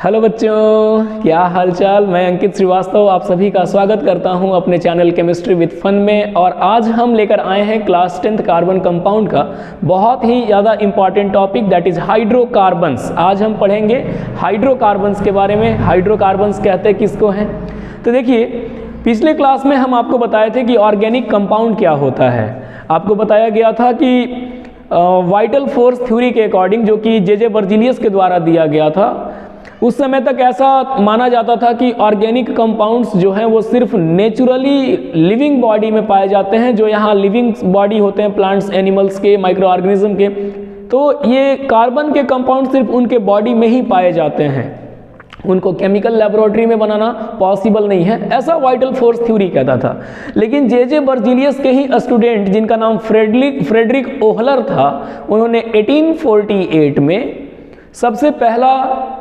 Hello बच्चों, क्या हालचाल। मैं अंकित श्रीवास्तव आप सभी का स्वागत करता हूं अपने चैनल केमिस्ट्री विद फन में। और आज हम लेकर आए हैं क्लास 10th कार्बन कंपाउंड का बहुत ही ज़्यादा important topic, that is hydrocarbons. आज हम पढ़ेंगे हाइड्रोकार्बन्स के बारे में। हाइड्रोकार्बन्स कहते किसको हैं? तो देखिए, पिछले क्लास में हम आपको बताए थे कि ऑर्गेनिक कंपाउंड क्या होता है। आपको बताया गया था कि वाइटल फोर्स थ्योरी के अकॉर्डिंग, जो कि जे बर्जीलियस के द्वारा दिया गया था, उस समय तक ऐसा माना जाता था कि ऑर्गेनिक कंपाउंड्स जो हैं वो सिर्फ नेचुरली लिविंग बॉडी में पाए जाते हैं। जो यहाँ लिविंग बॉडी होते हैं प्लांट्स, एनिमल्स के, माइक्रो ऑर्गेनिज्म के, तो ये कार्बन के कंपाउंड सिर्फ उनके बॉडी में ही पाए जाते हैं। उनको केमिकल लेबोरेटरी में बनाना पॉसिबल नहीं है, ऐसा वाइटल फोर्स थ्योरी कहता था। लेकिन जे बर्जीलियस के ही स्टूडेंट, जिनका नाम फ्रेडरिक ओहलर था, उन्होंने 1848 में सबसे पहला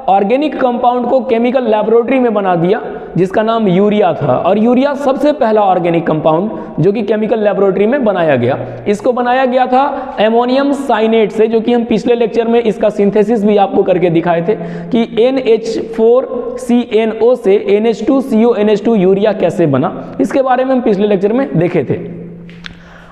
ऑर्गेनिक कंपाउंड को केमिकल लेबोरेटरी में बना दिया, जिसका नाम यूरिया था। और यूरिया सबसे पहला ऑर्गेनिक कंपाउंड जो कि केमिकल लेबोरेटरी में बनाया गया। इसको बनाया गया था एमोनियम साइनेट से, जो कि हम पिछले लेक्चर में इसका सिंथेसिस भी आपको करके दिखाए थे कि NH4CNO से NH2CO यूरिया कैसे बना। इसके बारे में हम पिछले लेक्चर में देखे थे।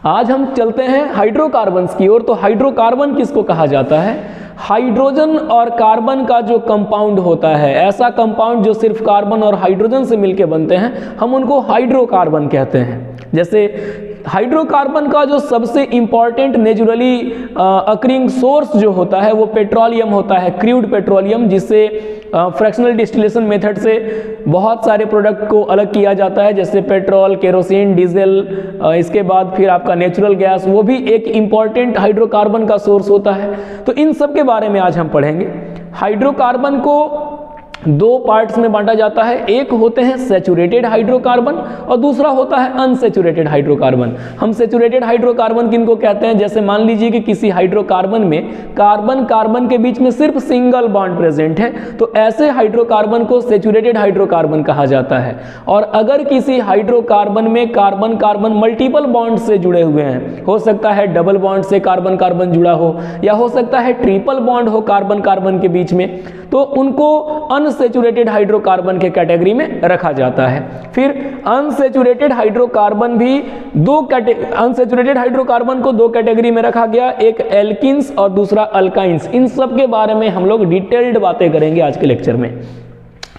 आज हम चलते हैं हाइड्रोकार्बन्स की ओर। तो हाइड्रोकार्बन किसको कहा जाता है? हाइड्रोजन और कार्बन का जो कंपाउंड होता है, ऐसा कंपाउंड जो सिर्फ कार्बन और हाइड्रोजन से मिलकर बनते हैं, हम उनको हाइड्रोकार्बन कहते हैं। जैसे हाइड्रोकार्बन का जो सबसे इंपॉर्टेंट नेचुरली अकरिंग सोर्स जो होता है वो पेट्रोलियम होता है, क्रूड पेट्रोलियम, जिससे फ्रैक्शनल डिस्टिलेशन मेथड से बहुत सारे प्रोडक्ट को अलग किया जाता है, जैसे पेट्रोल, केरोसिन, डीजल। इसके बाद फिर आपका नेचुरल गैस, वो भी एक इम्पॉर्टेंट हाइड्रोकार्बन का सोर्स होता है। तो इन सब के बारे में आज हम पढ़ेंगे। हाइड्रोकार्बन को दो पार्ट्स में बांटा जाता है। एक होते हैं सैचुरेटेड हाइड्रोकार्बन और दूसरा होता है अनसैचुरेटेड हाइड्रोकार्बन। हम सैचुरेटेड हाइड्रोकार्बन किनको कहते हैं? जैसे मान लीजिए कि किसी हाइड्रोकार्बन में कार्बन कार्बन के बीच में सिर्फ सिंगल बॉन्ड प्रेजेंट है, तो ऐसे हाइड्रोकार्बन को सैचुरेटेड हाइड्रोकार्बन कहा जाता है। और अगर किसी हाइड्रोकार्बन में कार्बन कार्बन मल्टीपल बॉन्ड से जुड़े हुए हैं, हो सकता है डबल बॉन्ड से कार्बन कार्बन जुड़ा हो, या हो सकता है ट्रिपल बॉन्ड हो कार्बन कार्बन के बीच में, तो उनको अनसैचुरेटेड हाइड्रोकार्बन के कैटेगरी में रखा जाता है। फिर अनसैचुरेटेड हाइड्रोकार्बन को दो कैटेगरी में रखा गया, एक एल्किन्स और दूसरा अल्काइंस। इन सब के बारे में हम लोग डिटेल्ड बातें करेंगे आज के लेक्चर में,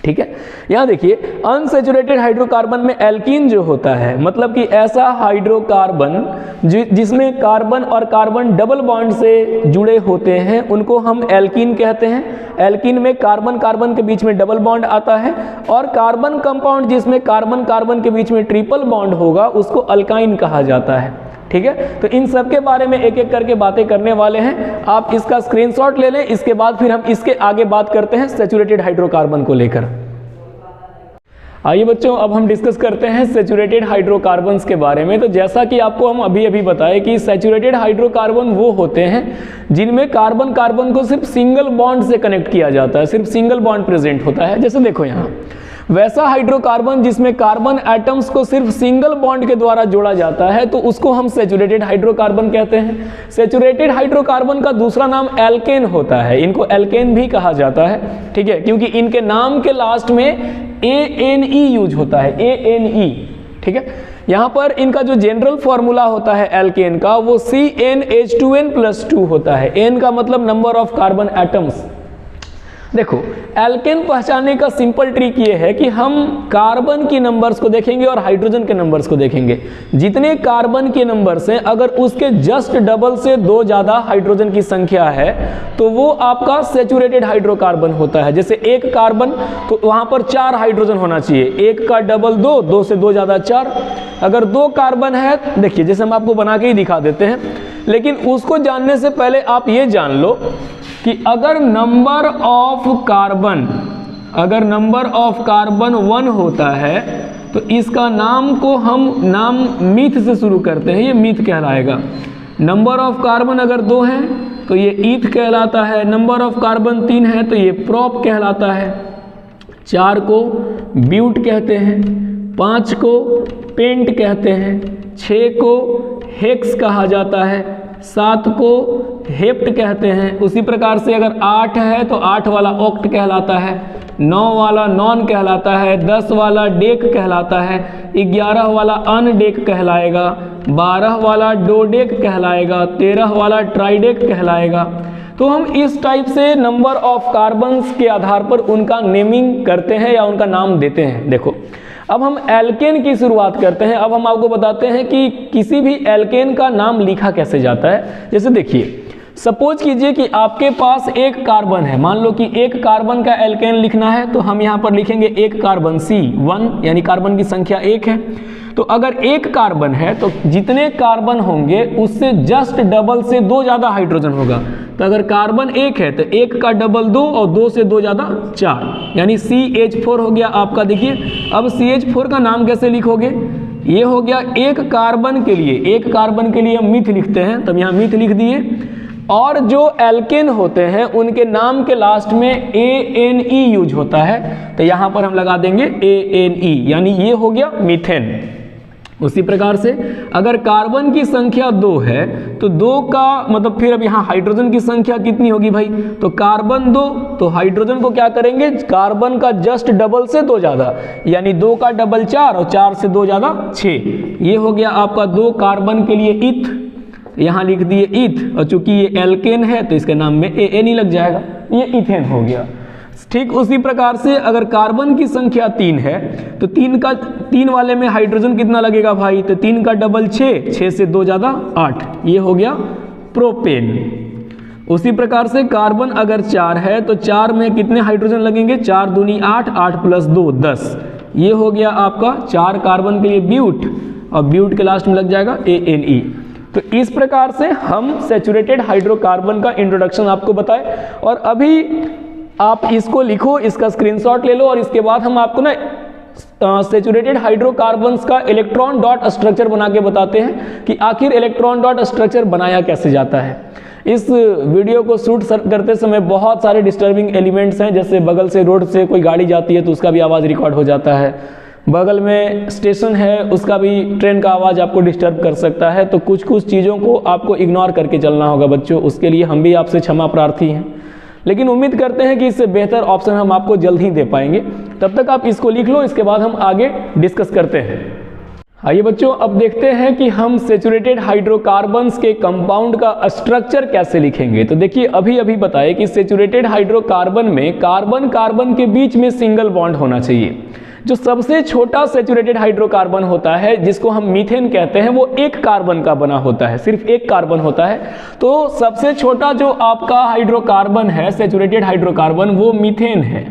ठीक है। यहां देखिए, अनसैचुरेटेड हाइड्रोकार्बन में एल्कीन जो होता है, मतलब कि ऐसा हाइड्रोकार्बन जिसमें कार्बन और कार्बन डबल बॉन्ड से जुड़े होते हैं, उनको हम एल्कीन कहते हैं। एल्कीन में कार्बन कार्बन के बीच में डबल बॉन्ड आता है, और कार्बन कंपाउंड जिसमें कार्बन कार्बन के बीच में ट्रिपल बॉन्ड होगा, उसको अल्काइन कहा जाता है, ठीक है। तो इन सब के बारे में एक एक करके बातें करने वाले हैं। आप इसका स्क्रीनशॉट ले लें, इसके बाद फिर हम इसके आगे बात करते हैं सैचुरेटेड हाइड्रोकार्बन को लेकर। आइए बच्चों, अब हम डिस्कस करते हैं सैचुरेटेड हाइड्रोकार्बन्स के बारे में। तो जैसा कि आपको हम अभी बताए कि सैचुरेटेड हाइड्रोकार्बन वो होते हैं जिनमें कार्बन कार्बन को सिर्फ सिंगल बॉन्ड से कनेक्ट किया जाता है, सिर्फ सिंगल बॉन्ड प्रेजेंट होता है। जैसे देखो यहाँ, वैसा हाइड्रोकार्बन जिसमें कार्बन एटम्स को सिर्फ सिंगल बॉन्ड के द्वारा जोड़ा जाता है, तो उसको हम सैचुरेटेड हाइड्रोकार्बन कहते हैं। सैचुरेटेड हाइड्रोकार्बन का दूसरा नाम एल्केन होता है। इनको एल्केन भी कहा जाता है, ठीक है, क्योंकि इनके नाम के लास्ट में ANE यूज होता है, ANE, ठीक है। यहां पर इनका जो जनरल फॉर्मूला होता है एल्केन का, वो CnH2n+2 होता है। N का मतलब नंबर ऑफ कार्बन एटम्स। देखो, एल्केन पहचानने का सिंपल ट्रिक ये है कि हम कार्बन की नंबर्स को देखेंगे और हाइड्रोजन के नंबर्स को देखेंगे। जितने कार्बन के नंबर्स हैं, अगर उसके जस्ट डबल से दो ज़्यादा हाइड्रोजन की संख्या है, तो वो आपका सैचुरेटेड हाइड्रोकार्बन होता है। जैसे एक कार्बन, तो वहाँ पर 4 हाइड्रोजन होना चाहिए। एक का डबल 2, 2 से 2 ज़्यादा 4। अगर 2 कार्बन है, देखिए जैसे हम आपको बना के ही दिखा देते हैं, लेकिन उसको जानने से पहले आप ये जान लो कि अगर नंबर ऑफ कार्बन 1 होता है, तो इसका नाम को हम नाम मीथ से शुरू करते हैं, ये मीथ कहलाएगा। नंबर ऑफ कार्बन अगर 2 है तो ये ईथ कहलाता है। नंबर ऑफ कार्बन 3 है तो ये प्रोप कहलाता है। 4 को ब्यूट कहते हैं, 5 को पेंट कहते हैं, 6 को हेक्स कहा जाता है, 7 को हेप्ट कहते हैं। उसी प्रकार से अगर 8 है तो 8 वाला ऑक्ट कहलाता है, 9 वाला नॉन कहलाता है, 10 वाला डेक कहलाता है, 11 वाला अनडेक कहलाएगा, 12 वाला डोडेक कहलाएगा, 13 वाला ट्राइडेक कहलाएगा। तो हम इस टाइप से नंबर ऑफ कार्बन्स के आधार पर उनका नेमिंग करते हैं या उनका नाम देते हैं। देखो अब हम एल्केन की शुरुआत करते हैं। अब हम आपको बताते हैं कि किसी भी एल्केन का नाम लिखा कैसे जाता है। जैसे देखिए, सपोज कीजिए कि आपके पास एक कार्बन है, मान लो कि एक कार्बन का एल्केन लिखना है, तो हम यहाँ पर लिखेंगे एक कार्बन C1, यानी कार्बन की संख्या 1 है। तो अगर एक कार्बन है तो जितने कार्बन होंगे उससे जस्ट डबल से 2 ज़्यादा हाइड्रोजन होगा। तो अगर कार्बन 1 है तो 1 का डबल 2 और 2 से 2 ज़्यादा 4, यानी CH4 हो गया आपका। देखिए अब CH4 का नाम कैसे लिखोगे, ये हो गया एक कार्बन के लिए, एक कार्बन के लिए हम मिथ लिखते हैं, तब यहाँ मिथ लिख दिए। और जो एल्केन होते हैं उनके नाम के लास्ट में ANE यूज होता है, तो यहाँ पर हम लगा देंगे ANE, यानी ये हो गया मीथेन। उसी प्रकार से अगर कार्बन की संख्या 2 है तो 2 का मतलब फिर अब यहाँ हाइड्रोजन की संख्या कितनी होगी भाई, तो कार्बन 2, तो हाइड्रोजन को क्या करेंगे, कार्बन का जस्ट डबल से 2 ज़्यादा, यानी 2 का डबल 4 और 4 से 2 ज़्यादा 6। ये हो गया आपका 2 कार्बन के लिए इथ, यहाँ लिख दिए इथ, और चूंकि ये एल्केन है तो इसके नाम में ANE लग जाएगा, ये इथेन हो गया। ठीक उसी प्रकार से अगर कार्बन की संख्या 3 है तो 3 वाले में हाइड्रोजन कितना लगेगा भाई, तो 3 का डबल 6, 6 से 2 ज़्यादा 8, ये हो गया प्रोपेन। उसी प्रकार से कार्बन अगर 4 है तो 4 में कितने हाइड्रोजन लगेंगे, 4 दूनी 8, 8 प्लस 2 10, ये हो गया आपका 4 कार्बन के लिए ब्यूट, और ब्यूट के लास्ट में लग जाएगा ANE। तो इस प्रकार से हम सैचुरेटेड हाइड्रोकार्बन का इंट्रोडक्शन आपको बताए, और अभी आप इसको लिखो, इसका स्क्रीनशॉट ले लो, और इसके बाद हम आपको ना सैचुरेटेड हाइड्रोकार्बन्स का इलेक्ट्रॉन डॉट स्ट्रक्चर बना के बताते हैं कि आखिर इलेक्ट्रॉन डॉट स्ट्रक्चर बनाया कैसे जाता है। इस वीडियो को शूट करते समय बहुत सारे डिस्टर्बिंग एलिमेंट्स हैं, जैसे बगल से रोड से कोई गाड़ी जाती है तो उसका भी आवाज़ रिकॉर्ड हो जाता है, बगल में स्टेशन है उसका भी ट्रेन का आवाज़ आपको डिस्टर्ब कर सकता है। तो कुछ चीज़ों को आपको इग्नोर करके चलना होगा बच्चों, उसके लिए हम भी आपसे क्षमा प्रार्थी हैं, लेकिन उम्मीद करते हैं कि इससे बेहतर ऑप्शन हम आपको जल्द ही दे पाएंगे। तब तक आप इसको लिख लो, इसके बाद हम आगे डिस्कस करते हैं। आइए बच्चों अब देखते हैं कि हम सैचुरेटेड हाइड्रोकार्बन्स के कंपाउंड का स्ट्रक्चर कैसे लिखेंगे। तो देखिए अभी बताए कि सैचुरेटेड हाइड्रोकार्बन में कार्बन कार्बन के बीच में सिंगल बॉन्ड होना चाहिए। जो सबसे छोटा सैचुरेटेड हाइड्रोकार्बन होता है जिसको हम मीथेन कहते हैं, वो एक कार्बन का बना होता है, सिर्फ एक कार्बन होता है। तो सबसे छोटा जो आपका हाइड्रोकार्बन है सैचुरेटेड हाइड्रोकार्बन, वो मीथेन है।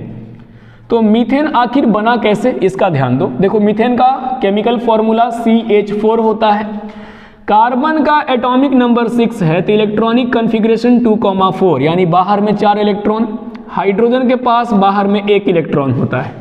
तो मीथेन आखिर बना कैसे, इसका ध्यान दो। देखो मीथेन का केमिकल फॉर्मूला CH4 होता है, कार्बन का एटॉमिक नंबर 6 है, तो इलेक्ट्रॉनिक कॉन्फ़िगरेशन 2,4, यानी बाहर में 4 इलेक्ट्रॉन, हाइड्रोजन के पास बाहर में 1 इलेक्ट्रॉन होता है।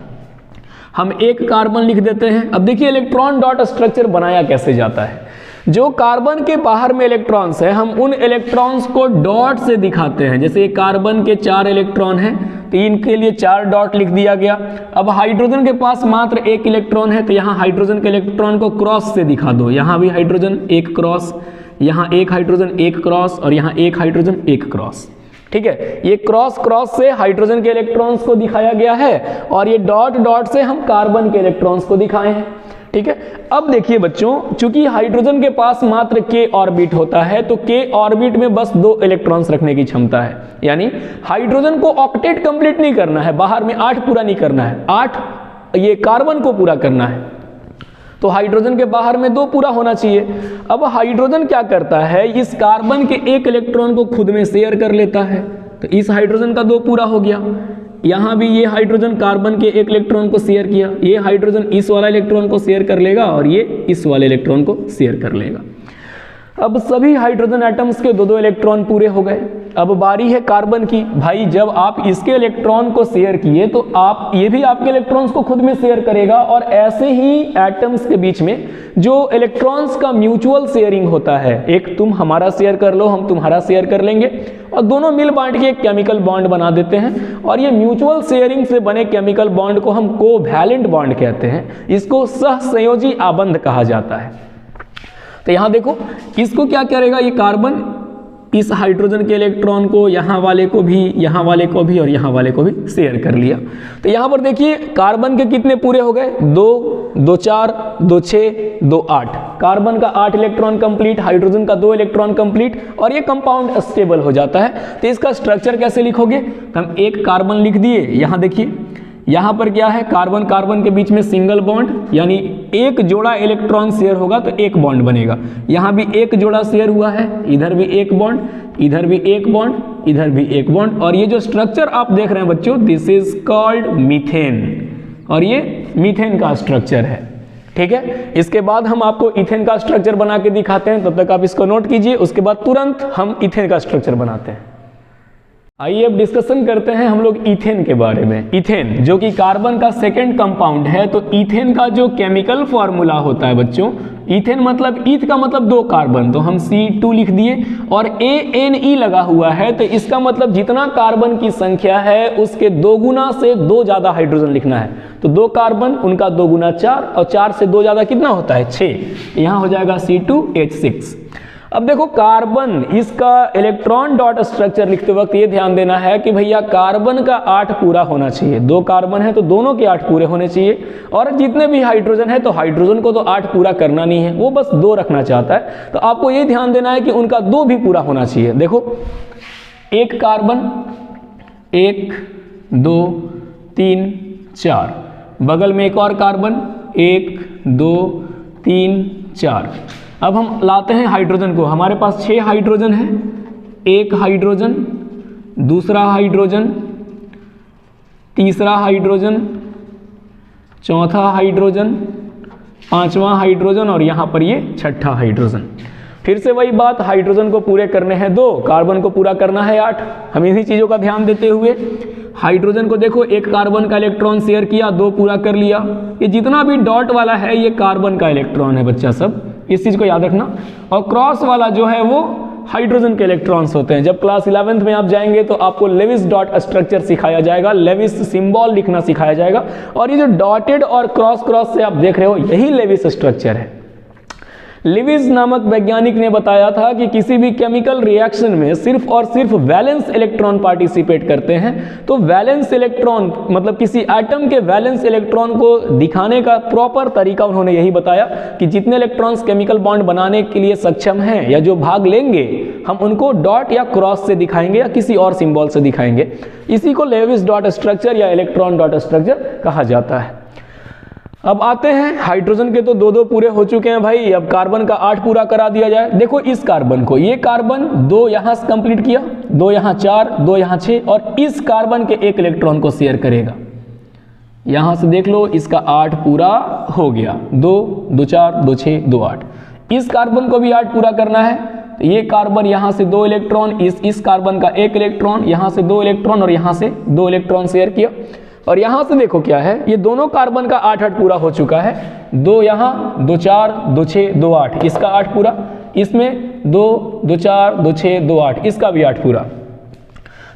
हम एक कार्बन लिख देते हैं। अब देखिए इलेक्ट्रॉन डॉट स्ट्रक्चर बनाया कैसे जाता है। जो कार्बन के बाहर में इलेक्ट्रॉन्स हैं, हम उन इलेक्ट्रॉन्स को डॉट से दिखाते हैं। जैसे कार्बन के 4 इलेक्ट्रॉन हैं तो इनके लिए 4 डॉट लिख दिया गया। अब हाइड्रोजन के पास मात्र 1 इलेक्ट्रॉन है, तो यहाँ हाइड्रोजन के इलेक्ट्रॉन को क्रॉस से दिखा दो। यहाँ भी हाइड्रोजन 1 क्रॉस, यहाँ 1 हाइड्रोजन 1 क्रॉस, और यहाँ 1 हाइड्रोजन 1 क्रॉस। ठीक है, ये क्रॉस से हाइड्रोजन के इलेक्ट्रॉन्स को दिखाया गया है, और ये डॉट डॉट से हम कार्बन के इलेक्ट्रॉन्स को दिखाए हैं। ठीक है, अब देखिए बच्चों, चूंकि हाइड्रोजन के पास मात्र k ऑर्बिट होता है, तो k ऑर्बिट में बस 2 इलेक्ट्रॉन्स रखने की क्षमता है। यानी हाइड्रोजन को ऑक्टेट कंप्लीट नहीं करना है, बाहर में 8 पूरा नहीं करना है, 8 ये कार्बन को पूरा करना है। तो हाइड्रोजन के बाहर में 2 पूरा होना चाहिए। अब हाइड्रोजन क्या करता है, इस कार्बन के 1 इलेक्ट्रॉन को खुद में शेयर कर लेता है, तो इस हाइड्रोजन का 2 पूरा हो गया। यहाँ भी ये हाइड्रोजन कार्बन के 1 इलेक्ट्रॉन को शेयर किया, ये हाइड्रोजन इस वाला इलेक्ट्रॉन को शेयर कर लेगा, और ये इस वाले इलेक्ट्रॉन को शेयर कर लेगा। अब सभी हाइड्रोजन एटम्स के 2-2 इलेक्ट्रॉन पूरे हो गए। अब बारी है कार्बन की। भाई जब आप इसके इलेक्ट्रॉन को शेयर किए तो आप ये भी आपके इलेक्ट्रॉन्स को खुद में शेयर करेगा, और ऐसे ही एटम्स के बीच में जो इलेक्ट्रॉन्स का म्यूचुअल शेयरिंग होता है, एक तुम हमारा शेयर कर लो, हम तुम्हारा शेयर कर लेंगे, और दोनों मिल बांट के एक केमिकल बॉन्ड बना देते हैं। और ये म्यूचुअल शेयरिंग से बने केमिकल बॉन्ड को हम कोवैलेंट बॉन्ड कहते हैं। इसको सहसंयोजी आबंध कहा जाता है। तो यहां देखो, इसको क्या करेगा, ये कार्बन इस हाइड्रोजन के इलेक्ट्रॉन को यहाँ वाले को भी, यहाँ वाले को भी और यहाँ वाले को भी शेयर कर लिया। तो यहाँ पर देखिए कार्बन के कितने पूरे हो गए, 2, 2 4, 2 6, 2 8। कार्बन का 8 इलेक्ट्रॉन कंप्लीट, हाइड्रोजन का 2 इलेक्ट्रॉन कंप्लीट और ये कंपाउंड स्टेबल हो जाता है। तो इसका स्ट्रक्चर कैसे लिखोगे, तो हम एक कार्बन लिख दिए, यहाँ देखिए यहाँ पर क्या है, कार्बन कार्बन के बीच में सिंगल बॉन्ड, यानी एक जोड़ा इलेक्ट्रॉन शेयर होगा तो एक बॉन्ड बनेगा। यहाँ भी एक जोड़ा शेयर हुआ है, इधर भी एक बॉन्ड, इधर भी एक बॉन्ड, इधर भी एक बॉन्ड। और ये जो स्ट्रक्चर आप देख रहे हैं बच्चों, दिस इज कॉल्ड मीथेन, और ये मीथेन का स्ट्रक्चर है। ठीक है, इसके बाद हम आपको इथेन का स्ट्रक्चर बना के दिखाते हैं, तब तक आप इसको नोट कीजिए। उसके बाद तुरंत हम इथेन का स्ट्रक्चर बनाते हैं। आइए अब डिस्कशन करते हैं हम लोग इथेन के बारे में। इथेन जो कि कार्बन का सेकंड कंपाउंड है, तो इथेन का जो केमिकल फॉर्मूला होता है बच्चों, इथेन मतलब ईथ का मतलब 2 कार्बन, तो हम C2 लिख दिए और ANE लगा हुआ है, तो इसका मतलब जितना कार्बन की संख्या है उसके 2 गुना से 2 ज्यादा हाइड्रोजन लिखना है। तो 2 कार्बन, उनका 2 गुना 4, और 4 से 2 ज्यादा कितना होता है, 6। यहाँ हो जाएगा C2H6। अब देखो कार्बन, इसका इलेक्ट्रॉन डॉट स्ट्रक्चर लिखते वक्त ये ध्यान देना है कि भैया कार्बन का 8 पूरा होना चाहिए। 2 कार्बन है तो दोनों के 8 पूरे होने चाहिए, और जितने भी हाइड्रोजन है तो हाइड्रोजन को तो 8 पूरा करना नहीं है, वो बस 2 रखना चाहता है। तो आपको ये ध्यान देना है कि उनका 2 भी पूरा होना चाहिए। देखो एक कार्बन, 1 2 3 4, बगल में एक और कार्बन, 1 2 3 4। अब हम लाते हैं हाइड्रोजन को, हमारे पास 6 हाइड्रोजन है, एक हाइड्रोजन, दूसरा हाइड्रोजन, तीसरा हाइड्रोजन, चौथा हाइड्रोजन, 5वां हाइड्रोजन और यहाँ पर ये 6ठा हाइड्रोजन। फिर से वही बात, हाइड्रोजन को पूरे करने हैं 2, कार्बन को पूरा करना है 8। हम इन्हीं चीज़ों का ध्यान देते हुए हाइड्रोजन को देखो, एक कार्बन का इलेक्ट्रॉन शेयर किया, 2 पूरा कर लिया। ये जितना भी डॉट वाला है ये कार्बन का इलेक्ट्रॉन है बच्चा सब, इस चीज़ को याद रखना। और क्रॉस वाला जो है वो हाइड्रोजन के इलेक्ट्रॉन्स होते हैं। जब क्लास 11th में आप जाएंगे तो आपको लेविस डॉट स्ट्रक्चर सिखाया जाएगा, लेविस सिंबल लिखना सिखाया जाएगा, और ये जो डॉटेड और क्रॉस क्रॉस से आप देख रहे हो यही लेविस स्ट्रक्चर है। लिविस नामक वैज्ञानिक ने बताया था कि किसी भी केमिकल रिएक्शन में सिर्फ और सिर्फ वैलेंस इलेक्ट्रॉन पार्टिसिपेट करते हैं। तो वैलेंस इलेक्ट्रॉन मतलब किसी एटम के वैलेंस इलेक्ट्रॉन को दिखाने का प्रॉपर तरीका उन्होंने यही बताया कि जितने इलेक्ट्रॉन्स केमिकल बॉन्ड बनाने के लिए सक्षम हैं या जो भाग लेंगे, हम उनको डॉट या क्रॉस से दिखाएंगे या किसी और सिंबल से दिखाएंगे। इसी को लेविस डॉट स्ट्रक्चर या इलेक्ट्रॉन डॉट स्ट्रक्चर कहा जाता है। अब आते हैं हाइड्रोजन के, तो 2 पूरे हो चुके हैं भाई। अब कार्बन का 8 पूरा करा दिया जाए। देखो इस कार्बन को, ये कार्बन 2 यहाँ से कंप्लीट किया, 2 यहाँ 4, 2 यहाँ 6, और इस कार्बन के 1 इलेक्ट्रॉन को शेयर करेगा। यहाँ से देख लो, इसका 8 पूरा हो गया, 2 2 4 2 6 2 8। इस कार्बन को भी 8 पूरा करना है, तो ये कार्बन यहाँ से 2 इलेक्ट्रॉन, इस कार्बन का 1 इलेक्ट्रॉन, यहाँ से 2 इलेक्ट्रॉन और यहाँ से 2 इलेक्ट्रॉन शेयर किया। और यहाँ से देखो क्या है, ये दोनों कार्बन का 8 पूरा हो चुका है। 2 यहाँ, 2 4 2 6 2 8, इसका 8 पूरा, इसमें 2 2 4 2 6 2 8, इसका भी 8 पूरा।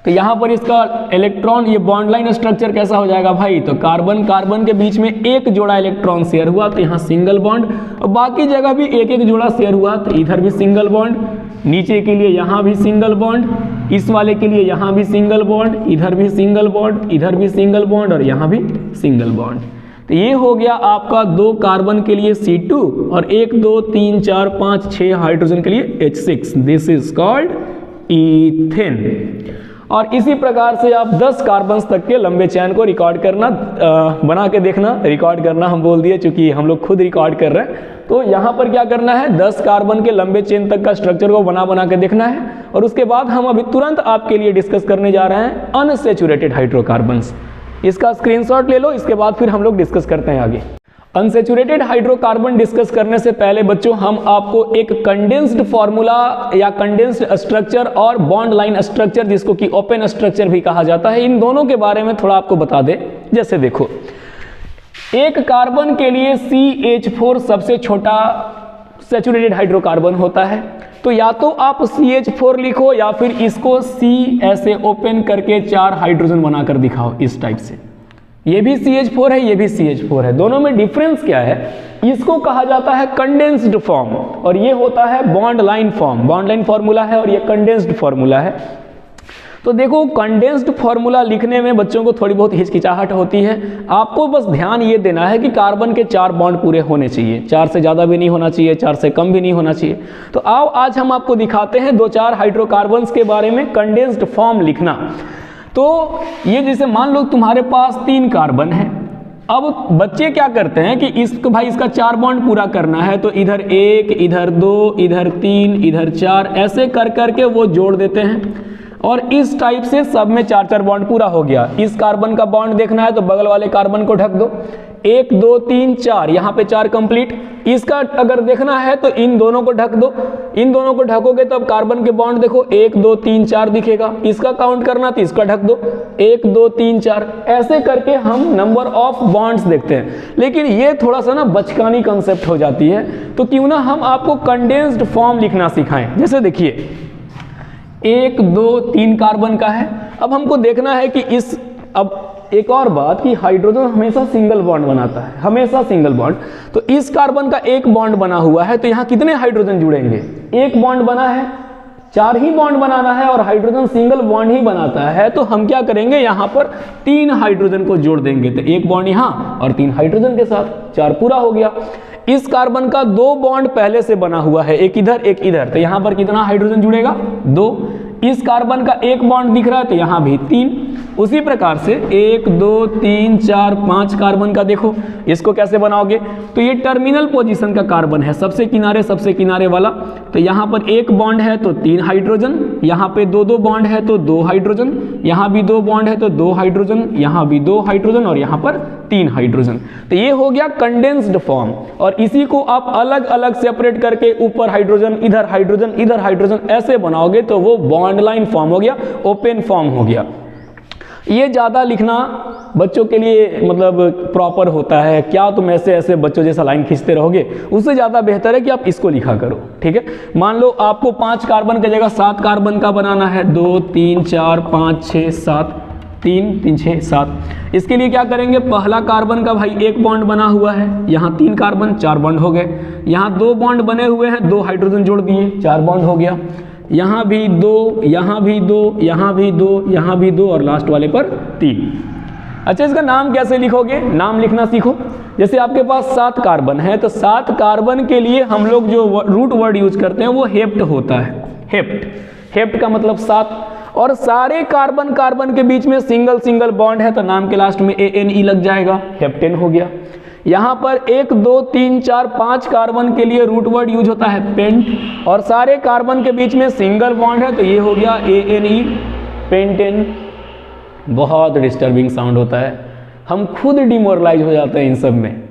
तो यहाँ पर इसका इलेक्ट्रॉन, ये बॉन्ड लाइन स्ट्रक्चर कैसा हो जाएगा भाई, तो कार्बन कार्बन के बीच में 1 जोड़ा इलेक्ट्रॉन शेयर हुआ, तो यहाँ सिंगल बॉन्ड, और बाकी जगह भी 1 जोड़ा शेयर हुआ, तो इधर भी सिंगल बॉन्ड, नीचे के लिए यहाँ भी सिंगल बॉन्ड, इस वाले के लिए यहाँ भी सिंगल बॉन्ड, इधर भी सिंगल बॉन्ड, इधर भी सिंगल बॉन्ड और यहाँ भी सिंगल बॉन्ड। तो ये हो गया आपका 2 कार्बन के लिए C2 और 1 2 3 4 5 6 हाइड्रोजन के लिए H6। This is called ethane. और इसी प्रकार से आप 10 कार्बन तक के लंबे चैन को रिकॉर्ड करना, बना के देखना। रिकॉर्ड करना हम बोल दिए चूंकि हम लोग खुद रिकॉर्ड कर रहे हैं। तो यहाँ पर क्या करना है, 10 कार्बन के लंबे चेन तक का स्ट्रक्चर को बना के देखना है। और उसके बाद हम अभी तुरंत आपके लिए डिस्कस करने जा रहे हैं अनसैचुरेटेड हाइड्रोकार्बन्स। इसका स्क्रीनशॉट ले लो, इसके बाद फिर हम लोग डिस्कस करते हैं आगे। अनसैचुरेटेड हाइड्रोकार्बन डिस्कस करने से पहले बच्चों हम आपको एक कंडेंस्ड फॉर्मूला या कंडेंस्ड स्ट्रक्चर और बॉन्ड लाइन स्ट्रक्चर, जिसको कि ओपन स्ट्रक्चर भी कहा जाता है, इन दोनों के बारे में थोड़ा आपको बता दें। जैसे देखो, एक कार्बन के लिए CH4 सबसे छोटा सैचुरेटेड हाइड्रोकार्बन होता है। तो या तो आप CH4 लिखो या फिर इसको C ऐसे ओपन करके 4 हाइड्रोजन बनाकर दिखाओ इस टाइप से। ये भी CH4 है, ये भी CH4 है, दोनों में डिफरेंस क्या है? इसको कहा जाता है कंडेंस्ड फॉर्म और ये होता है bond line form. Bond line formula है और ये कंडेंस्ड फॉर्मूला है। तो देखो कंडेंस्ड फॉर्मूला लिखने में बच्चों को थोड़ी बहुत हिचकिचाहट होती है। आपको बस ध्यान ये देना है कि कार्बन के 4 बॉन्ड पूरे होने चाहिए, 4 से ज़्यादा भी नहीं होना चाहिए, 4 से कम भी नहीं होना चाहिए। तो आओ आज हम आपको दिखाते हैं 2-4 हाइड्रोकार्बन्स के बारे में कंडेंस्ड फॉर्म लिखना। तो ये जैसे मान लो तुम्हारे पास 3 कार्बन है। अब बच्चे क्या करते हैं कि इसको भाई इसका 4 बॉन्ड पूरा करना है, तो इधर 1, इधर 2, इधर 3, इधर 4 ऐसे कर करके वो जोड़ देते हैं और इस टाइप से सब में 4-4 बॉन्ड पूरा हो गया। इस कार्बन का बॉन्ड देखना है तो बगल वाले कार्बन को ढक दो, 1 2 3 4, यहाँ पे 4 कंप्लीट। इसका अगर देखना है तो इन दोनों को ढक दो, इन दोनों को ढकोगे तो अब कार्बन के बॉन्ड देखो 1 2 3 4 दिखेगा। इसका काउंट करना तो इसका ढक दो, 1 2 3 4 ऐसे करके हम नंबर ऑफ बॉन्ड्स देखते हैं। लेकिन ये थोड़ा सा ना बचकानी कंसेप्ट हो जाती है, तो क्यों ना हम आपको कंडेंस्ड फॉर्म लिखना सिखाएं। जैसे देखिए 1 2 3 कार्बन का है। अब हमको देखना है कि इस, अब एक और बात कि हाइड्रोजन हमेशा सिंगल बॉन्ड बनाता है, हमेशा सिंगल बॉन्ड। तो इस कार्बन का 1 बॉन्ड बना हुआ है, तो यहाँ कितने हाइड्रोजन जुड़ेंगे? 1 बॉन्ड बना है, 4 ही बॉन्ड बनाना है और हाइड्रोजन सिंगल बॉन्ड ही बनाता है। तो हम क्या करेंगे, यहाँ पर 3 हाइड्रोजन को जोड़ देंगे। तो 1 बॉन्ड यहाँ और 3 हाइड्रोजन के साथ 4 पूरा हो गया। इस कार्बन का 2 बॉन्ड पहले से बना हुआ है, एक इधर एक इधर, तो यहाँ पर कितना हाइड्रोजन जुड़ेगा? 2। इस कार्बन का 1 बॉन्ड दिख रहा है तो यहाँ भी 3। उसी प्रकार से 1 2 3 4 5 कार्बन का देखो, इसको कैसे बनाओगे? तो ये टर्मिनल पोजीशन का कार्बन है, सबसे किनारे वाला। तो यहाँ पर 1 बॉन्ड है तो 3 हाइड्रोजन, यहाँ पे 2 बॉन्ड है तो 2 हाइड्रोजन, यहाँ भी 2 बॉन्ड है तो 2 हाइड्रोजन, यहाँ भी 2 हाइड्रोजन और यहाँ पर 3 हाइड्रोजन। तो ये हो गया कंडेंस्ड फॉर्म। और इसी को आप अलग अलग सेपरेट करके ऊपर हाइड्रोजन, इधर हाइड्रोजन, इधर हाइड्रोजन ऐसे बनाओगे तो वो बॉन्ड लाइन फॉर्म हो गया, ओपन फॉर्म हो गया। ये ज़्यादा लिखना बच्चों के लिए मतलब प्रॉपर होता है। क्या तुम ऐसे बच्चों जैसा लाइन खींचते रहोगे? उससे ज़्यादा बेहतर है कि आप इसको लिखा करो, ठीक है। मान लो आपको 5 कार्बन की जगह 7 कार्बन का बनाना है, 2 3 4 5 6 7, 3 3 6 7। इसके लिए क्या करेंगे, पहला कार्बन का भाई 1 बॉन्ड बना हुआ है, यहाँ 3 कार्बन 4 बॉन्ड हो गए, यहाँ 2 बॉन्ड बने हुए हैं, 2 हाइड्रोजन जोड़ दिए, 4 बॉन्ड हो गया, यहाँ भी 2, यहाँ भी 2, यहाँ भी 2, यहाँ भी 2 और लास्ट वाले पर 3। अच्छा, इसका नाम कैसे लिखोगे? नाम लिखना सीखो। जैसे आपके पास 7 कार्बन है तो 7 कार्बन के लिए हम लोग जो रूट वर्ड यूज करते हैं वो हेप्ट होता है। हेप्ट का मतलब 7। और सारे कार्बन के बीच में सिंगल बॉन्ड है तो नाम के लास्ट में ANE लग जाएगा, हेप्टेन हो गया। यहाँ पर 1 2 3 4 5 कार्बन के लिए रूट वर्ड यूज होता है पेंट, और सारे कार्बन के बीच में सिंगल बॉन्ड है तो ये हो गया ANE, पेंटेन। बहुत डिस्टर्बिंग साउंड होता है, हम खुद डिमोरलाइज हो जाते हैं इन सब में।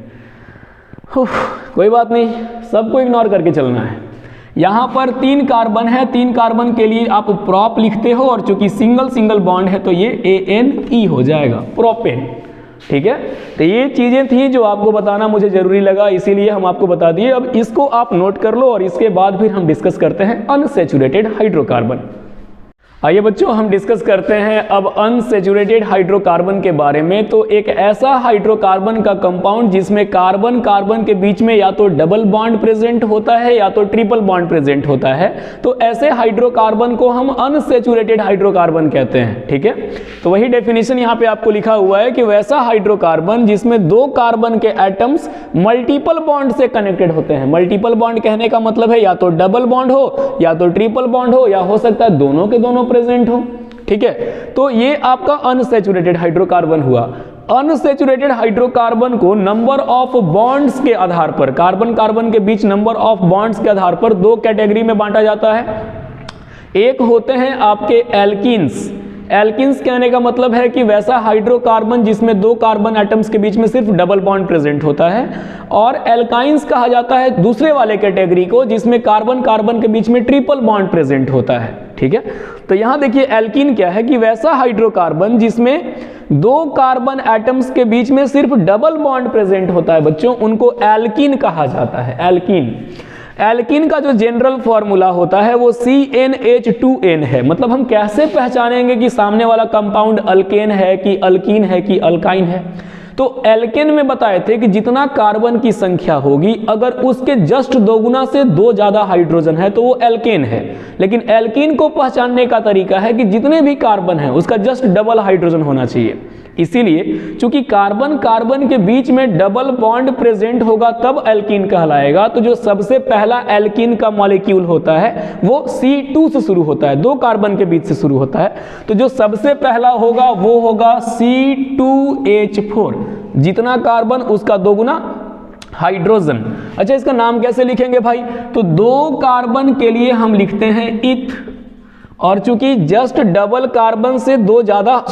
कोई बात नहीं, सबको इग्नोर करके चलना है। यहाँ पर 3 कार्बन है, 3 कार्बन के लिए आप प्रॉप लिखते हो और चूंकि सिंगल बॉन्ड है तो ये ANE हो जाएगा, प्रोपेन, ठीक है। तो ये चीज़ें थी जो आपको बताना मुझे जरूरी लगा, इसीलिए हम आपको बता दिए। अब इसको आप नोट कर लो और इसके बाद फिर हम डिस्कस करते हैं अनसैचुरेटेड हाइड्रोकार्बन। आइए बच्चों, हम डिस्कस करते हैं अब अनसैचुरेटेड हाइड्रोकार्बन के बारे में। तो एक ऐसा हाइड्रोकार्बन का कंपाउंड जिसमें कार्बन के बीच में या तो डबल बॉन्ड प्रेजेंट होता है या तो ट्रिपल बॉन्ड प्रेजेंट होता है, तो ऐसे हाइड्रोकार्बन को हम अनसैचुरेटेड हाइड्रोकार्बन कहते हैं, ठीक है। तो वही डेफिनेशन यहाँ पे आपको लिखा हुआ है कि वैसा हाइड्रोकार्बन जिसमें 2 कार्बन के एटम्स मल्टीपल बॉन्ड से कनेक्टेड होते हैं। मल्टीपल बॉन्ड कहने का मतलब है या तो डबल बॉन्ड हो या तो ट्रिपल बॉन्ड हो या हो सकता है दोनों के दोनों प्रेजेंट हो, ठीक है। तो ये आपका अनसैचुरेटेड हाइड्रोकार्बन हुआ। अनसैचुरेटेड हाइड्रोकार्बन को नंबर ऑफ बॉन्ड्स के आधार पर, कार्बन के बीच नंबर ऑफ बॉन्ड्स के आधार पर 2 कैटेगरी में बांटा जाता है। एक होते हैं आपके एल्कीन्स। एल्कीन्स कहने का मतलब है कि वैसा हाइड्रोकार्बन जिसमें 2 कार्बन एटम्स के बीच में सिर्फ डबल बॉन्ड प्रेजेंट होता है। और एल्काइंस कहा जाता है दूसरे वाले कैटेगरी को जिसमें कार्बन के बीच में ट्रिपल बॉन्ड प्रेजेंट होता है, ठीक है। तो यहां देखिए एल्कीन क्या है कि वैसा हाइड्रोकार्बन जिसमें 2 कार्बन एटम्स के बीच में सिर्फ डबल बॉन्ड प्रेजेंट होता है बच्चों, उनको एल्कीन कहा जाता है। एल्कीन एल्कीन का जो जनरल फॉर्मूला होता है वो CnH2n है। मतलब हम कैसे पहचानेंगे कि सामने वाला कंपाउंड अल्केन है कि अल्कीन है कि अल्काइन है? तो एल्केन में बताए थे कि जितना कार्बन की संख्या होगी अगर उसके जस्ट दोगुना से दो ज्यादा हाइड्रोजन है तो वो एल्केन है। लेकिन एल्कीन को पहचानने का तरीका है कि जितने भी कार्बन है उसका जस्ट डबल हाइड्रोजन होना चाहिए। इसीलिए चूंकि कार्बन कार्बन के बीच में डबल बॉन्ड प्रेजेंट होगा तब एल्कीन कहलाएगा। तो जो सबसे पहला एल्कीन का मॉलिक्यूल होता है वो C2 से शुरू होता है, दो कार्बन के बीच से शुरू होता है। तो जो सबसे पहला होगा वो होगा C2H4, जितना कार्बन उसका दोगुना हाइड्रोजन। अच्छा, इसका नाम कैसे लिखेंगे भाई? तो दो कार्बन के लिए हम लिखते हैं इथ, और चूंकि जस्ट डबल कार्बन से दो ज्यादा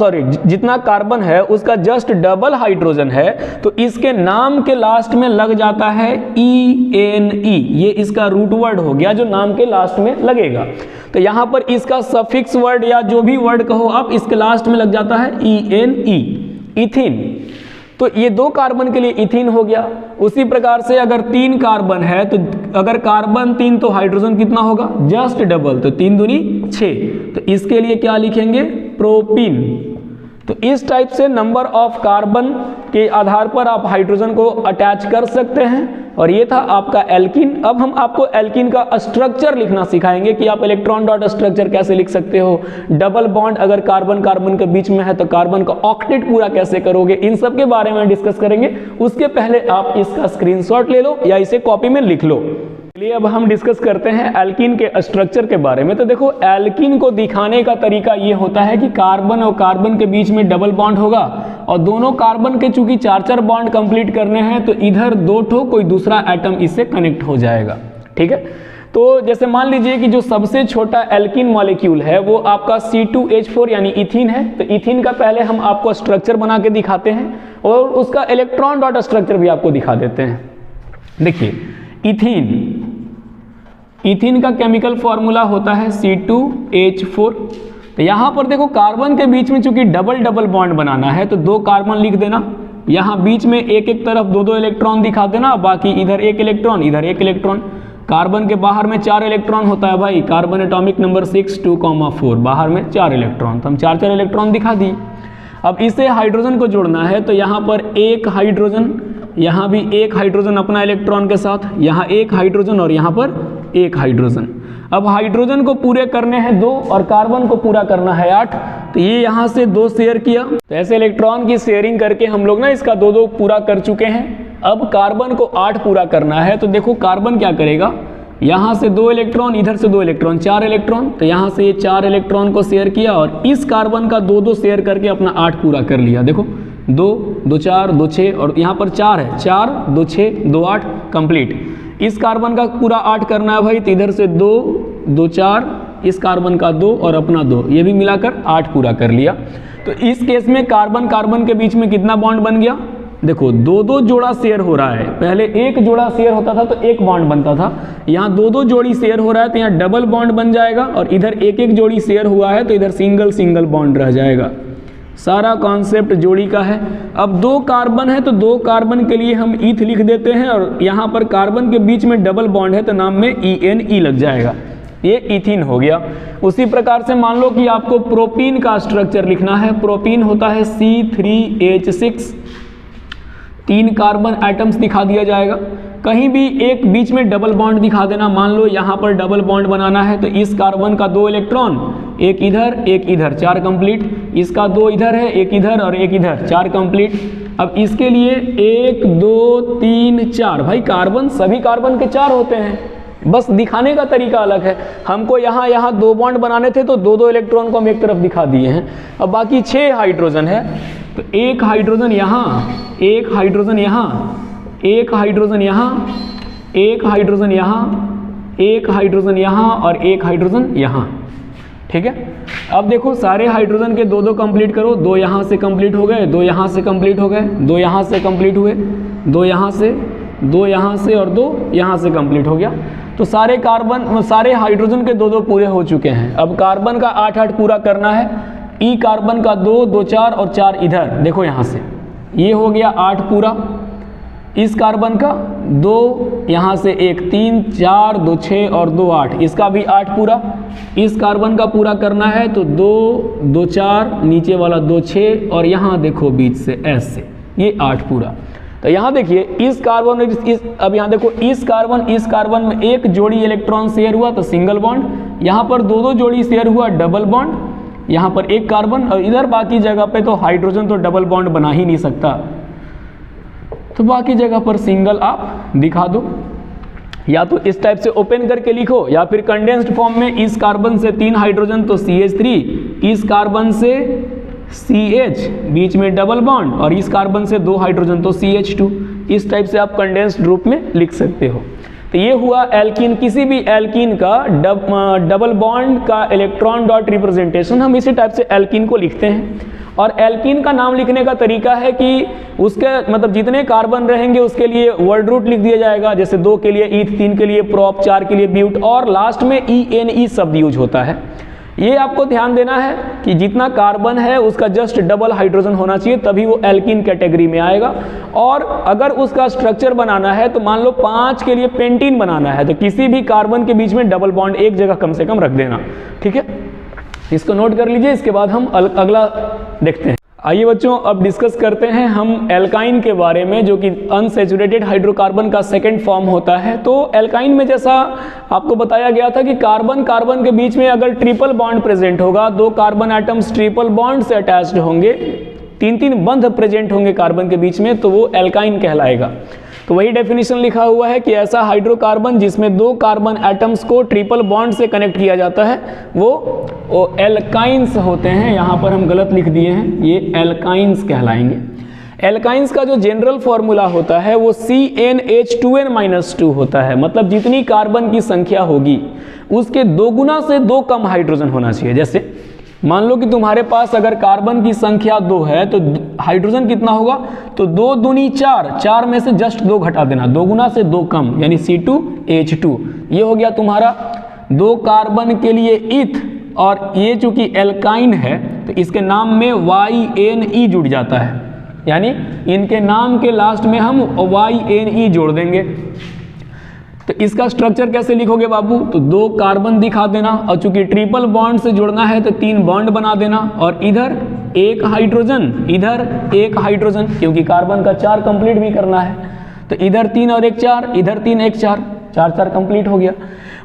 जितना कार्बन है उसका जस्ट डबल हाइड्रोजन है तो इसके नाम के लास्ट में लग जाता है ENE। ये इसका रूट वर्ड हो गया जो नाम के लास्ट में लगेगा। तो यहां पर इसका सफिक्स वर्ड या जो भी वर्ड कहो आप, इसके लास्ट में लग जाता है ENE, इथिन। तो ये दो कार्बन के लिए इथिन हो गया। उसी प्रकार से अगर तीन कार्बन है तो अगर कार्बन तीन तो हाइड्रोजन कितना होगा? जस्ट डबल, तो 3 दूनी 6। तो इसके लिए क्या लिखेंगे? प्रोपीन। तो इस टाइप से नंबर ऑफ कार्बन के आधार पर आप हाइड्रोजन को अटैच कर सकते हैं। और ये था आपका एल्कीन। अब हम आपको एल्कीन का स्ट्रक्चर लिखना सिखाएंगे कि आप इलेक्ट्रॉन डॉट स्ट्रक्चर कैसे लिख सकते हो, डबल बॉन्ड अगर कार्बन कार्बन के बीच में है तो कार्बन का ऑक्टेट पूरा कैसे करोगे, इन सब के बारे में डिस्कस करेंगे। उसके पहले आप इसका स्क्रीनशॉट ले लो या इसे कॉपी में लिख लो। चलिए अब हम डिस्कस करते हैं एल्कीन के स्ट्रक्चर के बारे में। तो देखो, एल्कीन को दिखाने का तरीका ये होता है कि कार्बन और कार्बन के बीच में डबल बॉन्ड होगा और दोनों कार्बन के चूंकि 4-4 बॉन्ड कंप्लीट करने हैं तो इधर 2 ठो कोई दूसरा एटम इससे कनेक्ट हो जाएगा। ठीक है, तो जैसे मान लीजिए कि जो सबसे छोटा एल्कीन मॉलिक्यूल है वो आपका C2H4 यानी इथिन है। तो इथिन का पहले हम आपको स्ट्रक्चर बना के दिखाते हैं और उसका इलेक्ट्रॉन डॉट स्ट्रक्चर भी आपको दिखा देते हैं। देखिए, इथिन का केमिकल फॉर्मूला होता है C2H4। तो यहां पर देखो, कार्बन के बीच में चूंकि डबल डबल बॉन्ड बनाना है तो 2 कार्बन लिख देना, यहां बीच में एक एक तरफ 2-2 इलेक्ट्रॉन दिखा देना, बाकी इधर 1 इलेक्ट्रॉन इधर 1 इलेक्ट्रॉन। कार्बन के बाहर में 4 इलेक्ट्रॉन होता है भाई, कार्बन एटॉमिक नंबर 6 2,4, बाहर में 4 इलेक्ट्रॉन, तो हम 4-4 इलेक्ट्रॉन दिखा दिए। अब इसे हाइड्रोजन को जोड़ना है तो यहाँ पर 1 हाइड्रोजन, यहाँ भी 1 हाइड्रोजन अपना इलेक्ट्रॉन के साथ, यहाँ 1 हाइड्रोजन और यहाँ पर 1 हाइड्रोजन। अब हाइड्रोजन को पूरे करने हैं 2 और कार्बन को पूरा करना है 8। तो ये यहाँ से 2 शेयर किया, तो ऐसे इलेक्ट्रॉन की शेयरिंग करके हम लोग ना इसका 2-2 पूरा कर चुके हैं। अब कार्बन को 8 पूरा करना है तो देखो कार्बन क्या करेगा, यहाँ से 2 इलेक्ट्रॉन, इधर से 2 इलेक्ट्रॉन, 4 इलेक्ट्रॉन। तो यहाँ से ये 4 इलेक्ट्रॉन को शेयर किया और इस कार्बन का 2-2 शेयर करके अपना 8 पूरा कर लिया। देखो 2 2 4 2 6 और यहाँ पर 4 है, 4 2 6 2 8 कंप्लीट। इस कार्बन का पूरा 8 करना है भाई, तो इधर से 2 2 4, इस कार्बन का 2 और अपना 2, ये भी मिलाकर 8 पूरा कर लिया। तो इस केस में कार्बन कार्बन के बीच में कितना बॉन्ड बन गया? देखो 2-2 जोड़ा शेयर हो रहा है, पहले 1 जोड़ा शेयर होता था तो 1 बॉन्ड बनता था, यहाँ 2-2 जोड़ी शेयर हो रहा है तो यहाँ डबल बॉन्ड बन जाएगा और इधर 1-1 जोड़ी शेयर हुआ है तो इधर सिंगल सिंगल बॉन्ड रह जाएगा। सारा कॉन्सेप्ट जोड़ी का है। अब 2 कार्बन है तो 2 कार्बन के लिए हम ईथ लिख देते हैं और यहाँ पर कार्बन के बीच में डबल बॉन्ड है तो नाम में ENE लग जाएगा, ये इथिन हो गया। उसी प्रकार से मान लो कि आपको प्रोपीन का स्ट्रक्चर लिखना है। प्रोपीन होता है C3H6, 3 कार्बन एटम्स दिखा दिया जाएगा, कहीं भी एक बीच में डबल बॉन्ड दिखा देना। मान लो यहाँ पर डबल बॉन्ड बनाना है तो इस कार्बन का 2 इलेक्ट्रॉन, 1 इधर 1 इधर, 4 कंप्लीट। इसका 2 इधर है, 1 इधर और 1 इधर, 4 कंप्लीट। अब इसके लिए 1 2 3 4, भाई कार्बन सभी कार्बन के 4 होते हैं, बस दिखाने का तरीका अलग है। हमको यहाँ 2 बॉन्ड बनाने थे तो 2-2 इलेक्ट्रॉन को हम एक तरफ दिखा दिए हैं। अब बाकी 6 हाइड्रोजन है तो 1 हाइड्रोजन यहाँ, 1 हाइड्रोजन यहाँ, 1 हाइड्रोजन यहाँ, 1 हाइड्रोजन यहाँ, 1 हाइड्रोजन यहाँ और 1 हाइड्रोजन यहाँ। ठीक है, अब देखो सारे हाइड्रोजन के 2-2 कंप्लीट करो, 2 यहाँ से कंप्लीट हो गए, 2 यहाँ से कंप्लीट हो गए, 2 यहाँ से कंप्लीट हुए, 2 यहाँ से, 2 यहाँ से और 2 यहाँ से कंप्लीट हो गया। तो सारे कार्बन, सारे हाइड्रोजन के 2-2 पूरे हो चुके हैं। अब कार्बन का 8-8 पूरा करना है। ई कार्बन का 2 2 4 और 4 इधर, देखो यहाँ से ये हो गया 8 पूरा। इस कार्बन का 2, यहाँ से 1 3 4 2 6 और 2 8, इसका भी 8 पूरा। इस कार्बन का पूरा करना है तो 2 2 4, नीचे वाला 2 6 और यहाँ देखो बीच से S से ये 8 पूरा। तो यहाँ देखिए इस कार्बन अब यहाँ देखो इस कार्बन में एक जोड़ी इलेक्ट्रॉन शेयर हुआ तो सिंगल बॉन्ड, यहाँ पर 2 जोड़ी शेयर हुआ डबल बॉन्ड, यहाँ पर एक कार्बन और इधर बाकी जगह पे तो हाइड्रोजन तो डबल बॉन्ड बना ही नहीं सकता, तो बाकी जगह पर सिंगल आप दिखा दो। या तो इस टाइप से ओपन करके लिखो या फिर कंडेंस्ड फॉर्म में इस कार्बन से 3 हाइड्रोजन तो CH3, इस कार्बन से CH बीच में डबल बॉन्ड और इस कार्बन से 2 हाइड्रोजन तो CH2, इस टाइप से आप कंडेंस्ड रूप में लिख सकते हो। तो ये हुआ एल्कीन, किसी भी एल्कीन का डबल बॉन्ड का इलेक्ट्रॉन डॉट रिप्रेजेंटेशन, हम इसी टाइप से एल्कीन को लिखते हैं। और एल्कीन का नाम लिखने का तरीका है कि उसके मतलब जितने कार्बन रहेंगे उसके लिए वर्ड रूट लिख दिया जाएगा, जैसे 2 के लिए ईथ, 3 के लिए प्रोप, 4 के लिए ब्यूट और लास्ट में ENE शब्द यूज होता है। ये आपको ध्यान देना है कि जितना कार्बन है उसका जस्ट डबल हाइड्रोजन होना चाहिए, तभी वो एल्कीन कैटेगरी में आएगा। और अगर उसका स्ट्रक्चर बनाना है तो मान लो 5 के लिए पेंटीन बनाना है तो किसी भी कार्बन के बीच में डबल बॉन्ड एक जगह कम से कम रख देना, ठीक है। इसको नोट कर लीजिए, इसके बाद हम अगला देखते हैं। आइए बच्चों अब डिस्कस करते हैं हम एल्काइन के बारे में, जो कि अनसैचुरेटेड हाइड्रोकार्बन का सेकंड फॉर्म होता है। तो एल्काइन में जैसा आपको बताया गया था कि कार्बन कार्बन के बीच में अगर ट्रिपल बॉन्ड प्रेजेंट होगा, 2 कार्बन एटम्स ट्रिपल बॉन्ड से अटैच्ड होंगे, 3 बंध प्रेजेंट होंगे कार्बन के बीच में, तो वो एल्काइन कहलाएगा। तो वही डेफिनेशन लिखा हुआ है कि ऐसा हाइड्रोकार्बन जिसमें 2 कार्बन एटम्स को ट्रिपल बॉन्ड से कनेक्ट किया जाता है वो एल्काइंस होते हैं। यहाँ पर हम गलत लिख दिए हैं, ये एल्काइंस कहलाएंगे। एल्काइंस का जो जनरल फॉर्मूला होता है वो CnH2n-2 होता है, मतलब जितनी कार्बन की संख्या होगी उसके 2 गुना से 2 कम हाइड्रोजन होना चाहिए। जैसे मान लो कि तुम्हारे पास अगर कार्बन की संख्या 2 है तो हाइड्रोजन कितना होगा, तो 2 दूनी 4, 4 में से जस्ट 2 घटा देना, 2 गुना से 2 कम, यानी C2H2। ये हो गया तुम्हारा 2 कार्बन के लिए इथ, और ये चूंकि एल्काइन है तो इसके नाम में YNE जुड़ जाता है, यानी इनके नाम के लास्ट में हम YNE जोड़ देंगे। तो इसका स्ट्रक्चर कैसे लिखोगे बाबू, तो 2 कार्बन दिखा देना और चूंकि ट्रिपल बॉन्ड से जुड़ना है तो 3 बॉन्ड बना देना, और इधर 1 हाइड्रोजन, इधर 1 हाइड्रोजन, क्योंकि कार्बन का 4 कंप्लीट भी करना है, तो इधर 3 और 1 4, इधर 3 1 4, 4 कंप्लीट हो गया।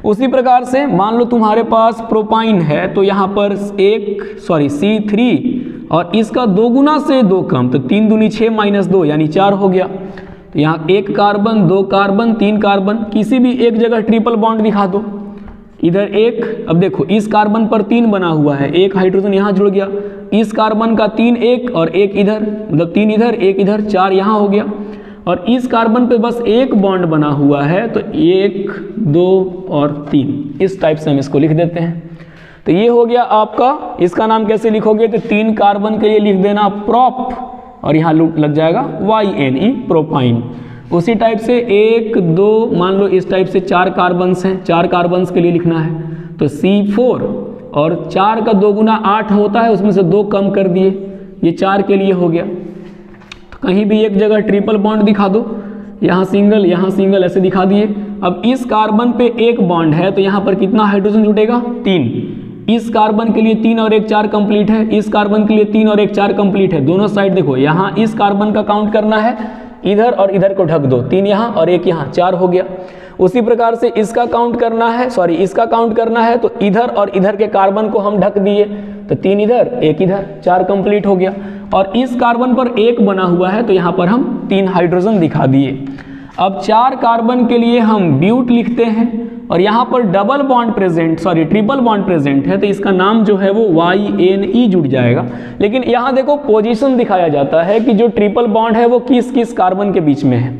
उसी प्रकार से मान लो तुम्हारे पास प्रोपाइन है तो यहाँ पर C3 और इसका 2 गुना से 2 कम, तो 3 दूनी 6 - 2 यानी 4 हो गया। तो यहाँ 1 कार्बन, 2 कार्बन, 3 कार्बन, किसी भी एक जगह ट्रिपल बॉन्ड दिखा दो, इधर 1, अब देखो इस कार्बन पर 3 बना हुआ है, 1 हाइड्रोजन यहाँ जुड़ गया, इस कार्बन का 3 1 और 1 इधर, मतलब 3 इधर 1 इधर, 4 यहाँ हो गया, और इस कार्बन पे बस 1 बॉन्ड बना हुआ है तो 1 2 और 3, इस टाइप से हम इसको लिख देते हैं। तो ये हो गया आपका, इसका नाम कैसे लिखोगे, तो 3 कार्बन के लिए लिख देना प्रोप और यहाँ लग जाएगा YNE प्रोपाइन। उसी टाइप से 1 2 मान लो इस टाइप से 4 कार्बन्स हैं, 4 कार्बन्स के लिए लिखना है तो C4, और 4 का 2 गुना 8 होता है, उसमें से 2 कम कर दिए, ये 4 के लिए हो गया। तो कहीं भी एक जगह ट्रिपल बॉन्ड दिखा दो, यहाँ सिंगल ऐसे दिखा दिए। अब इस कार्बन पे 1 बॉन्ड है तो यहाँ पर कितना हाइड्रोजन जुटेगा, 3। इस कार्बन के लिए 3 और 1 4 कंप्लीट है, इस कार्बन के लिए 3 और 1 4 कंप्लीट है, दोनों साइड देखो, यहाँ इस कार्बन का काउंट करना है, इधर और इधर को ढक दो, 3 यहाँ और 1 यहाँ, 4 हो गया। उसी प्रकार से इसका काउंट करना है, इसका काउंट करना है तो इधर और इधर के कार्बन को हम ढक दिए, तो 3 इधर 1 इधर, 4 कंप्लीट हो गया। और इस कार्बन पर 1 बना हुआ है तो यहाँ पर हम 3 हाइड्रोजन दिखा दिए। अब 4 कार्बन के लिए हम ब्यूट लिखते हैं, और यहाँ पर ट्रिपल बॉन्ड प्रेजेंट है तो इसका नाम जो है वो YNE जुड़ जाएगा। लेकिन यहाँ देखो पोजीशन दिखाया जाता है कि जो ट्रिपल बॉन्ड है वो किस किस कार्बन के बीच में है।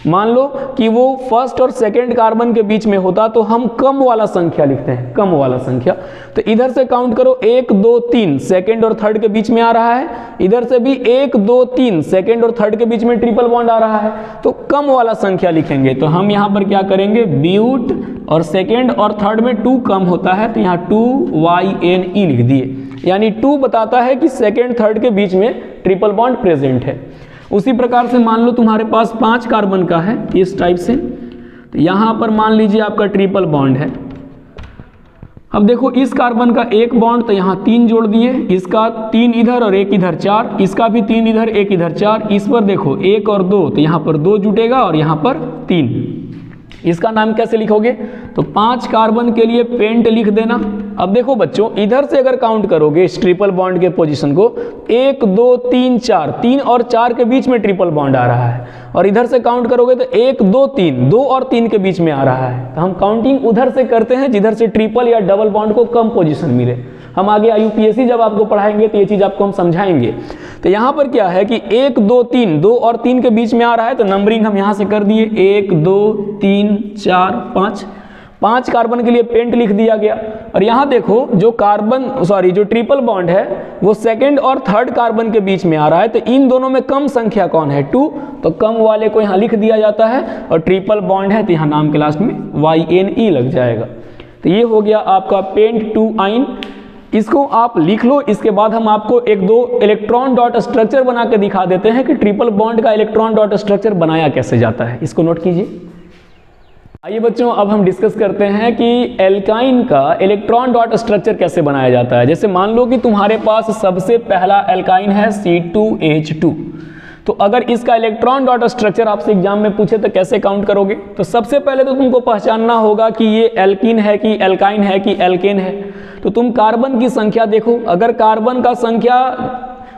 मान लो कि वो फर्स्ट और सेकंड कार्बन के बीच में होता तो हम कम वाला संख्या लिखते हैं, कम वाला संख्या। तो इधर से काउंट करो 1 2 3 सेकंड और थर्ड के बीच में आ रहा है, इधर से भी 1 2 3 सेकंड और थर्ड के बीच में ट्रिपल बॉन्ड आ रहा है, तो कम वाला संख्या लिखेंगे। तो हम यहाँ पर क्या करेंगे, ब्यूट, और सेकंड और थर्ड में 2 कम होता है तो यहाँ 2YNE लिख दिए, यानी 2 बताता है कि सेकंड थर्ड के बीच में ट्रिपल बॉन्ड प्रेजेंट है। उसी प्रकार से मान लो तुम्हारे पास 5 कार्बन का है इस टाइप से, तो यहाँ पर मान लीजिए आपका ट्रिपल बॉन्ड है। अब देखो इस कार्बन का एक बॉन्ड तो यहाँ 3 जोड़ दिए, इसका 3 इधर और 1 इधर 4, इसका भी 3 इधर 1 इधर 4, इस पर देखो 1 और 2 तो यहाँ पर 2 जुटेगा और यहाँ पर 3। इसका नाम कैसे लिखोगे, तो 5 कार्बन के लिए पेंट लिख देना। अब देखो बच्चों इधर से अगर काउंट करोगे इस ट्रिपल बॉन्ड के पोजीशन को, 1 2 3 4, 3 और 4 के बीच में ट्रिपल बॉन्ड आ रहा है, और इधर से काउंट करोगे तो 1 2 3, 2 और 3 के बीच में आ रहा है। तो हम काउंटिंग उधर से करते हैं जिधर से ट्रिपल या डबल बॉन्ड को कम पोजीशन मिले। हम आगे IUPAC जब आपको पढ़ाएंगे तो ये चीज़ आपको हम समझाएंगे। तो यहाँ पर क्या है कि 1 2 3, 2 और 3 के बीच में आ रहा है, तो नंबरिंग हम यहाँ से कर दिए 1 2 3 4 5। 5 कार्बन के लिए पेंट लिख दिया गया। और यहाँ देखो जो जो ट्रिपल बॉन्ड है वो सेकंड और थर्ड कार्बन के बीच में आ रहा है, तो इन दोनों में कम संख्या कौन है, 2, तो कम वाले को यहाँ लिख दिया जाता है। और ट्रिपल बॉन्ड है तो यहाँ नाम के लास्ट में YNE लग जाएगा। तो ये हो गया आपका पेंट टू आइन। इसको आप लिख लो। इसके बाद हम आपको 1-2 इलेक्ट्रॉन डॉट स्ट्रक्चर बना के दिखा देते हैं कि ट्रिपल बॉन्ड का इलेक्ट्रॉन डॉट स्ट्रक्चर बनाया कैसे जाता है। इसको नोट कीजिए। आइए बच्चों अब हम डिस्कस करते हैं कि एल्काइन का इलेक्ट्रॉन डॉट स्ट्रक्चर कैसे बनाया जाता है। जैसे मान लो कि तुम्हारे पास सबसे पहला एल्काइन है C2H2, तो अगर इसका इलेक्ट्रॉन डॉट स्ट्रक्चर आपसे एग्जाम में पूछे तो कैसे काउंट करोगे। तो सबसे पहले तो तुमको पहचानना होगा कि ये एल्कीन है कि एल्काइन है कि एल्केन है। तो तुम कार्बन की संख्या देखो, अगर कार्बन का संख्या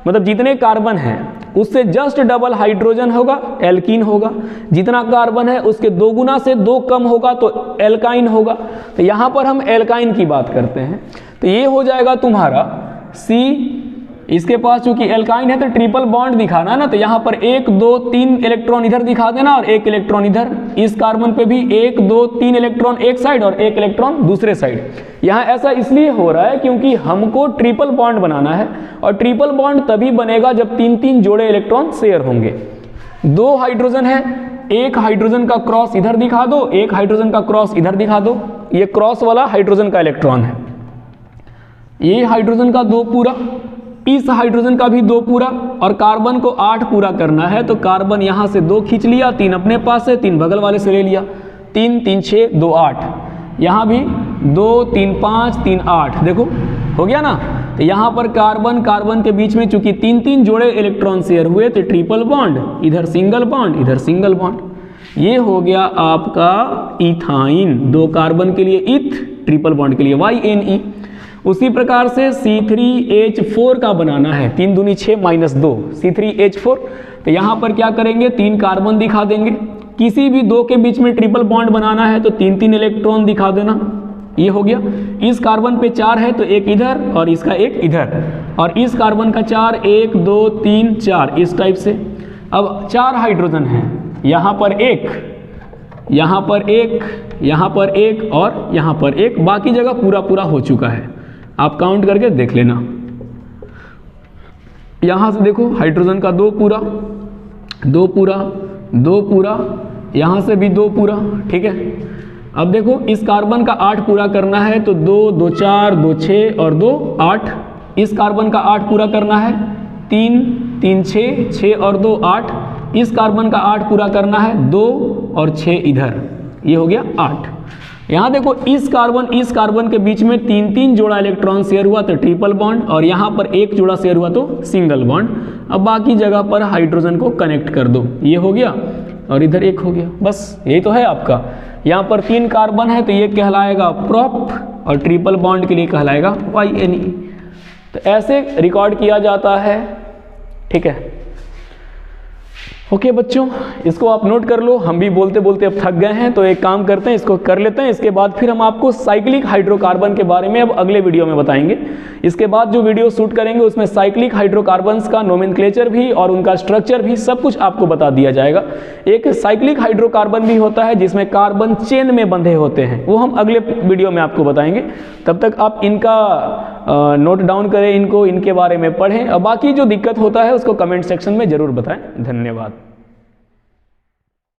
मतलब जितने कार्बन हैं उससे जस्ट डबल हाइड्रोजन होगा, एल्कीन होगा। जितना कार्बन है उसके 2 गुना से 2 कम होगा तो एल्काइन होगा। तो यहाँ पर हम एल्काइन की बात करते हैं। तो ये हो जाएगा तुम्हारा C। इसके पास चूंकि एल्काइन है तो ट्रिपल बॉन्ड दिखाना है ना, तो यहाँ पर 1 2 3 इलेक्ट्रॉन इधर दिखा देना और 1 इलेक्ट्रॉन इधर। इस कार्बन पे भी 1 2 3 इलेक्ट्रॉन एक साइड और 1 इलेक्ट्रॉन दूसरे साइड। यहाँ ऐसा इसलिए हो रहा है क्योंकि हमको ट्रिपल बॉन्ड बनाना है, और ट्रिपल बॉन्ड तभी बनेगा जब 3-3 जोड़े इलेक्ट्रॉन शेयर होंगे। 2 हाइड्रोजन है, 1 हाइड्रोजन का क्रॉस इधर दिखा दो, 1 हाइड्रोजन का क्रॉस इधर दिखा दो। ये क्रॉस वाला हाइड्रोजन का इलेक्ट्रॉन है। ये हाइड्रोजन का 2 पूरा, इस हाइड्रोजन का भी 2 पूरा, और कार्बन को 8 पूरा करना है। तो कार्बन यहाँ से 2 खींच लिया, 3 अपने पास से, 3 बगल वाले से ले लिया। 3 3 6 2 8, यहाँ भी 2 3 5 3 8, देखो हो गया ना। तो यहाँ पर कार्बन के बीच में चूंकि 3-3 जोड़े इलेक्ट्रॉन शेयर हुए तो ट्रिपल बॉन्ड, इधर सिंगल बॉन्ड, इधर सिंगल बॉन्ड। ये हो गया आपका इथाइन। 2 कार्बन के लिए इथ, ट्रिपल बॉन्ड के लिए YNE। उसी प्रकार से C3H4 का बनाना है, 3 दूनी 6 -2 C3H4। तो यहाँ पर क्या करेंगे, 3 कार्बन दिखा देंगे। किसी भी 2 के बीच में ट्रिपल बॉन्ड बनाना है तो 3-3 इलेक्ट्रॉन दिखा देना। ये हो गया। इस कार्बन पे 4 है तो 1 इधर और इसका 1 इधर, और इस कार्बन का 4 1 2 3 4 इस टाइप से। अब 4 हाइड्रोजन है, यहाँ पर 1, यहाँ पर 1, यहाँ पर 1 और यहाँ पर 1, बाकी जगह पूरा हो चुका है। आप काउंट करके देख लेना। यहाँ से देखो हाइड्रोजन का 2 पूरा, 2 पूरा, 2 पूरा, यहाँ से भी 2 पूरा, ठीक है। अब देखो इस कार्बन का 8 पूरा करना है तो 2 2 4 2 6 और 2 8। इस कार्बन का 8 पूरा करना है, 3 3 6 6 और 2 8। इस कार्बन का 8 पूरा करना है, 2 और 6 इधर, ये हो गया 8। यहाँ देखो इस कार्बन के बीच में 3-3 जोड़ा इलेक्ट्रॉन शेयर हुआ तो ट्रिपल बॉन्ड, और यहाँ पर 1 जोड़ा शेयर हुआ तो सिंगल बॉन्ड। अब बाकी जगह पर हाइड्रोजन को कनेक्ट कर दो, ये हो गया, और इधर 1 हो गया। बस यही तो है आपका। यहाँ पर 3 कार्बन है तो ये कहलाएगा प्रोप, और ट्रिपल बॉन्ड के लिए कहलाएगा YNE। तो ऐसे रिकॉर्ड किया जाता है, ठीक है। ओके बच्चों, इसको आप नोट कर लो। हम भी बोलते बोलते अब थक गए हैं, तो एक काम करते हैं, इसको कर लेते हैं। इसके बाद फिर हम आपको साइक्लिक हाइड्रोकार्बन के बारे में अब अगले वीडियो में बताएंगे। इसके बाद जो वीडियो शूट करेंगे उसमें साइक्लिक हाइड्रोकार्बन्स का नोमेनक्लेचर भी और उनका स्ट्रक्चर भी सब कुछ आपको बता दिया जाएगा। एक साइक्लिक हाइड्रोकार्बन भी होता है जिसमें कार्बन चेन में बंधे होते हैं, वो हम अगले वीडियो में आपको बताएंगे। तब तक आप इनका नोट डाउन करें, इनके बारे में पढ़ें, और बाकी जो दिक्कत होता है उसको कमेंट सेक्शन में जरूर बताएं। धन्यवाद।